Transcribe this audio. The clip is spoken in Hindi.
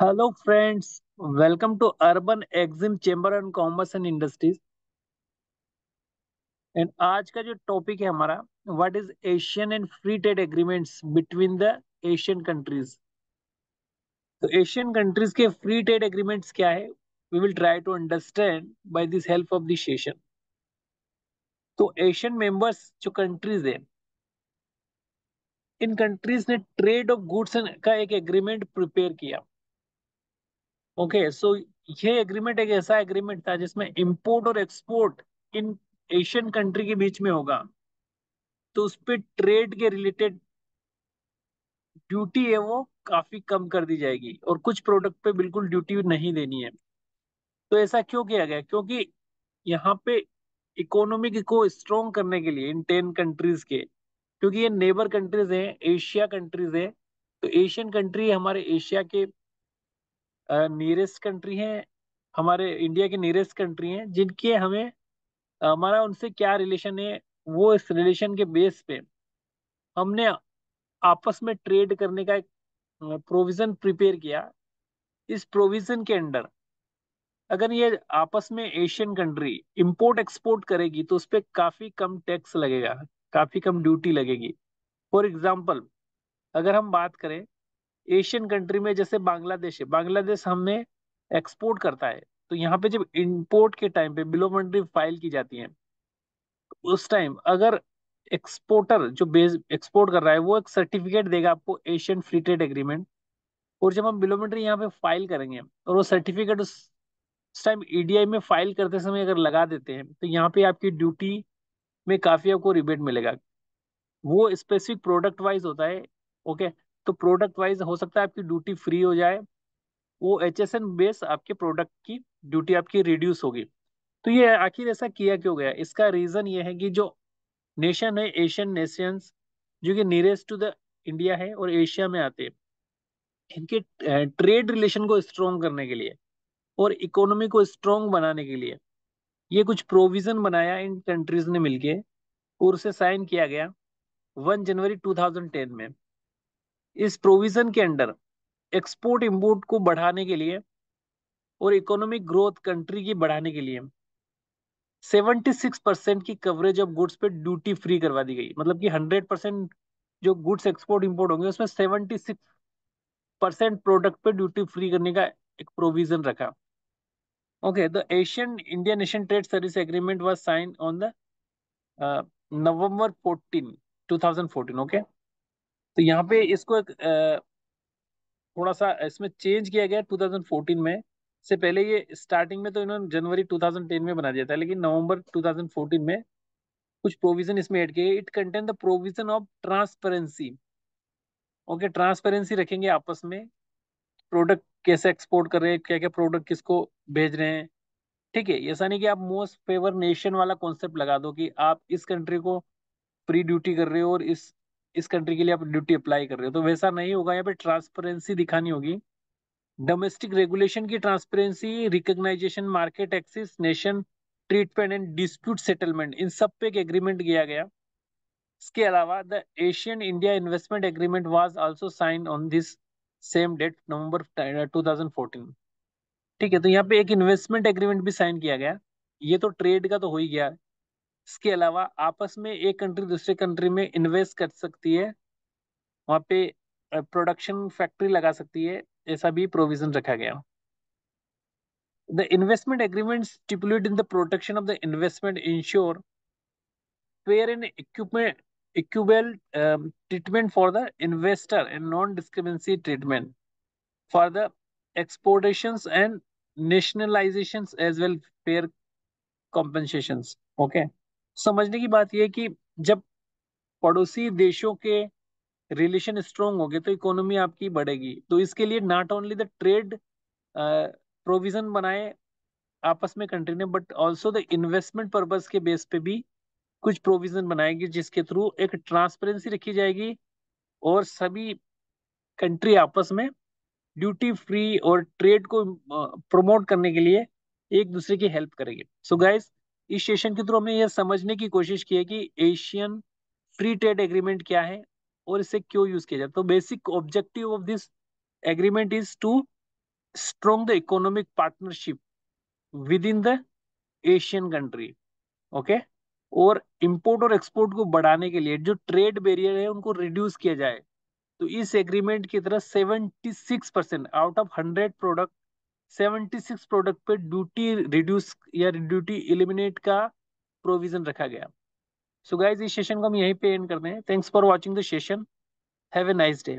Hello friends, welcome to Urban Exim chamber and commerce and industries. And आज का जो टॉपिक है हमारा, what is ASEAN and free trade agreements between the ASEAN countries. तो एशियन कंट्रीज के फ्री ट्रेड एग्रीमेंट्स क्या है, we will try to understand by this help of this session. तो एशियन मेंबर्स जो कंट्रीज है, इन कंट्रीज ने ट्रेड ऑफ गुड्स का एक एग्रीमेंट प्रिपेयर किया। ओके, सो ये एग्रीमेंट एक ऐसा एग्रीमेंट था जिसमें इंपोर्ट और एक्सपोर्ट इन एशियन कंट्री के बीच में होगा। तो उस पे ट्रेड के रिलेटेड ड्यूटी है वो काफी कम कर दी जाएगी और कुछ प्रोडक्ट पे बिल्कुल ड्यूटी नहीं देनी है। तो ऐसा क्यों किया गया? क्योंकि यहाँ पे इकोनॉमी को स्ट्रोंग करने के लिए इन 10 कंट्रीज के, क्योंकि ये नेबर कंट्रीज हैं, एशिया कंट्रीज है। तो एशियन कंट्री हमारे एशिया के नियरेस्ट कंट्री हैं, हमारे इंडिया के नियरेस्ट कंट्री हैं, जिनके हमें हमारा उनसे क्या रिलेशन है, वो इस रिलेशन के बेस पे हमने आपस में ट्रेड करने का एक प्रोविजन प्रिपेयर किया। इस प्रोविजन के अंडर अगर ये आपस में एशियन कंट्री इंपोर्ट एक्सपोर्ट करेगी तो उस पर काफी कम टैक्स लगेगा, काफी कम ड्यूटी लगेगी। फॉर एग्जाम्पल, अगर हम बात करें एशियन कंट्री में, जैसे बांग्लादेश है, बांग्लादेश हमें एक्सपोर्ट करता है। तो यहाँ पे जब इंपोर्ट के टाइम पे बिलो एंट्री फाइल की जाती है, उस टाइम अगर एक्सपोर्टर जो बेस एक्सपोर्ट कर रहा है वो एक सर्टिफिकेट देगा आपको, एशियन फ्री ट्रेड एग्रीमेंट। और जब हम बिलोमेट्री यहाँ पे फाइल करेंगे और वो सर्टिफिकेट उस टाइम ईडीआई में फाइल करते समय अगर लगा देते हैं, तो यहाँ पे आपकी ड्यूटी में काफी आपको रिबेट मिलेगा। वो स्पेसिफिक प्रोडक्ट वाइज होता है। ओके, तो प्रोडक्ट वाइज हो सकता है आपकी ड्यूटी फ्री हो जाए, वो एचएसएन बेस आपके प्रोडक्ट की ड्यूटी आपकी रिड्यूस होगी। तो ये आखिर ऐसा किया क्यों गया? इसका रीजन ये है कि जो नेशन है, एशियन नेशंस जो कि नियरेस्ट टू द इंडिया है और एशिया में आते हैं, इनके ट्रेड रिलेशन को स्ट्रोंग करने के लिए और इकोनॉमी को स्ट्रोंग बनाने के लिए ये कुछ प्रोविजन बनाया इन कंट्रीज ने मिलके, और उसे साइन किया गया 1 जनवरी 2010 में। इस प्रोविजन के अंडर एक्सपोर्ट इंपोर्ट को बढ़ाने के लिए और इकोनॉमिक ग्रोथ कंट्री की बढ़ाने के लिए 76% की कवरेज ऑफ गुड्स पे ड्यूटी फ्री करवा दी गई। मतलब कि 100% जो गुड्स एक्सपोर्ट इंपोर्ट होंगे उसमें 76% प्रोडक्ट पे ड्यूटी फ्री करने का एक प्रोविजन रखा। Okay, the Asian India nation trade service agreement was sign on the November 14, 2014। Okay, तो यहाँ पे इसको एक थोड़ा सा इसमें चेंज किया गया 2014 में। से पहले ये स्टार्टिंग में तो इन्होंने जनवरी 2010 में बना दिया था, लेकिन नवंबर 2014 में कुछ प्रोविजन इसमें ऐड किए। It contain the provision of transparency. Okay, transparency रखेंगे आपस में, प्रोडक्ट कैसे एक्सपोर्ट कर रहे हैं, क्या क्या प्रोडक्ट किसको भेज रहे हैं। ठीक है, ऐसा नहीं कि आप मोस्ट फेवर नेशन वाला कॉन्सेप्ट लगा दो कि आप इस कंट्री को फ्री ड्यूटी कर रहे हो और इस कंट्री के लिए आप ड्यूटी अप्लाई कर रहे हो, तो वैसा नहीं होगा। यहाँ पे ट्रांसपेरेंसी दिखानी होगी, डोमेस्टिक रेगुलेशन की transparency, recognization, market access, nation treatment and dispute settlement, इन सब पे एक एग्रीमेंट किया गया। इसके अलावा the Asian India investment agreement was also sign on this same date, November 2014। ठीक है, तो यहाँ पे एक इन्वेस्टमेंट एग्रीमेंट भी साइन किया गया। ये तो ट्रेड का तो हो ही गया। इसके अलावा आपस में एक कंट्री दूसरे कंट्री में इन्वेस्ट कर सकती है, वहाँ पे प्रोडक्शन फैक्ट्री लगा सकती है, ऐसा भी प्रोविजन रखा गया। The investment agreements stipulate in the protection of the investment ensure fair and equal treatment for the investor and non-discriminatory treatment for the exportations and nationalizations as well fair compensations. Okay, समझने की बात यह है कि जब पड़ोसी देशों के रिलेशन स्ट्रोंग होंगे तो इकोनॉमी आपकी बढ़ेगी। तो इसके लिए not only the trade provision बनाए आपस में कंट्री ने, but also the investment purpose के बेस पे भी कुछ प्रोविजन बनाएगी, जिसके थ्रू एक ट्रांसपेरेंसी रखी जाएगी और सभी कंट्री आपस में ड्यूटी फ्री और ट्रेड को प्रमोट करने के लिए एक दूसरे की हेल्प करेंगे। सो गाइस, इस सेशन के थ्रू हमने यह समझने की कोशिश की है कि एशियन फ्री ट्रेड एग्रीमेंट क्या है और इसे क्यों यूज किया जाए। तो basic objective of this agreement is to strong the economic partnership within the ASEAN country. Okay, और इंपोर्ट और एक्सपोर्ट को बढ़ाने के लिए जो ट्रेड बैरियर है उनको रिड्यूस किया जाए। तो इस एग्रीमेंट की तरह 76% आउट ऑफ 100 प्रोडक्ट, 76 प्रोडक्ट पे ड्यूटी रिड्यूस या ड्यूटी एलिमिनेट का प्रोविजन रखा गया। सो गाइज इस सेशन को हम यहीं पे एंड करते हैं। Thanks for watching the session. Have a nice day.